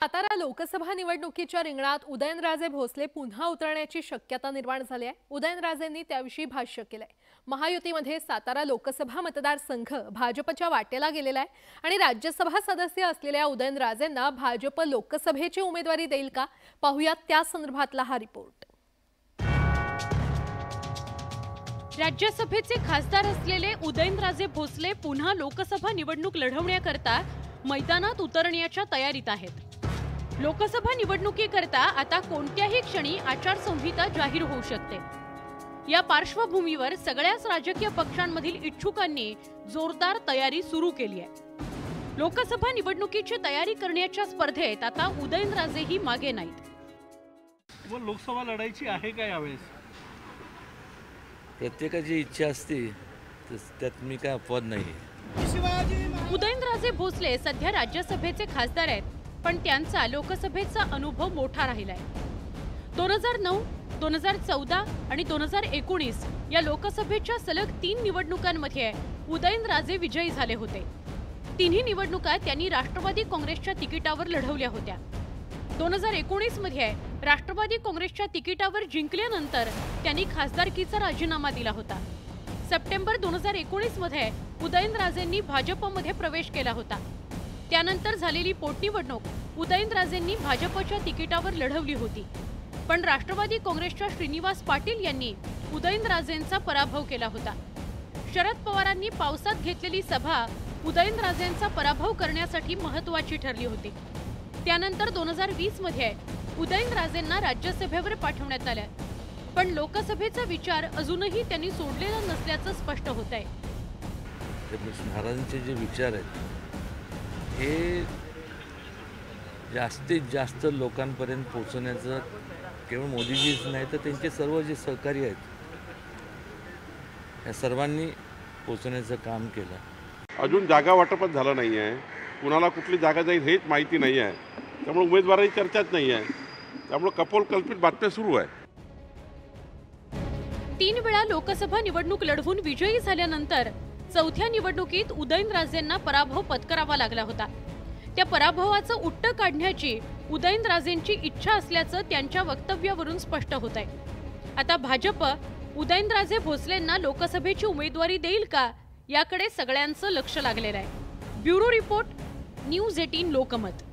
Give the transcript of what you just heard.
सातारा लोकसभा निवडणुकीच्या रिंगणात उदयनराजे भोसले पुन्हा उतरण्याची शक्यता निर्माण झाली आहे। उदयनराजेंनी त्याविषयी भाष्य केलंय। महायुतीमध्ये सातारा लोकसभा मतदारसंघ भाजपच्या वाटेला गेलेला आहे आणि राज्यसभा सदस्य असलेल्या उदयनराजेंना भाजप लोकसभेची उमेदवारी देईल का, पाहूयात त्या संदर्भातला हा रिपोर्ट। राज्यसभेचे खासदार असलेले उदयनराजे भोसले पुन्हा लोकसभा निवडणूक लढवण्याकरता मैदानात उतरण्याच्या तयारीत आहेत। लोकसभा निवडणुकीकरता आता कोणत्याही क्षणी आचारसंहिता जाहीर होऊ शकते। या पार्श्वभूमीवर सगळ्याच राजकीय पक्षांमधील इच्छुकांनी जोरदार तयारी सुरू केली आहे। लोकसभा निवडणुकीची तयारी करण्याच्या स्पर्धेत आता उदयनराजेही मागे नाहीत। व लोकसभा लढायची आहे का यावेळेस? प्रत्येकाची इच्छा असते, त्यात मी काय अपवाद नाही। उदयनराजे भोसले सध्या राज्यसभेचे खासदार आहेत, पण त्यांचा लोकसभेचा अनुभव मोठा राहिलाय। 2009, 2014 आणि 2019 या लोकसभेच्या सलग 3 निवडणुकांमध्ये उदयनराजे विजयी झाले होते। तिन्ही निवडणुका त्यांनी राष्ट्रवादी काँग्रेसच्या तिकिटावर लढवल्या होत्या। 2019 मध्ये राष्ट्रवादी काँग्रेसच्या तिकिटावर जिंकल्यानंतर त्यांनी खासदारकीचा राजीनामा दिला होता। सप्टेंबर 2019 मध्ये उदयनराजेंनी भाजपमध्ये प्रवेश केला होता। त्यानंतर झालेली पोटनिवडणूक उदयनराजेंनी भाजपच्या तिकिटावर लढवली होती, पण राष्ट्रवादी काँग्रेसच्या श्रीनिवास पाटील यांनी उदयनराजेंचा पराभव केला होता। शरद पवारांनी पावसात घेतलेली सभा उदयनराजेंचा पराभव करण्यासाठी महत्त्वाची ठरली होती। त्यानंतर 2020 मध्ये उदयनराजेंना राज्यसभेवर पाठवण्यात आले, पण लोकसभेचा विचार अजूनही त्यांनी सोडलेला नसल्याचं स्पष्ट होत आहे। महाराजांचे जे विचार आहेत हे जास्तीत जास्त लोकांपर्यंत पोहोचवण्याचं केवळ मोदीजीच नाही तर त्यांचे सर्व जे सहकारी आहेत या सर्वांनी पोहोचवण्याचं काम केलं। अजून जागा वाटपच झालं नाही आहे, कुणाला कुठली जागा जाईल हेच माहिती नाही आहे, त्यामुळे उमेदवाराची चर्चाच नाही आहे, त्यामुळे कपोलकल्पित बातम्या सुरू आहे। 3 वेळा लोकसभा निवडणूक लढवून विजयी झाल्यानंतर चौथ्या निवडणुकीत उदयनराजेंना पराभव पत्करावा लागला होता। त्या पराभवाचं उट्ट काढण्याची उदयनराजेंची इच्छा असल्याचं त्यांच्या वक्तव्यावरून स्पष्ट होत आहे। आता भाजप उदयनराजे भोसलेंना लोकसभेची उमेदवारी देईल का, याकडे सगळ्यांचं लक्ष लागलेलं आहे। Bureau report, news 18 Lokmat.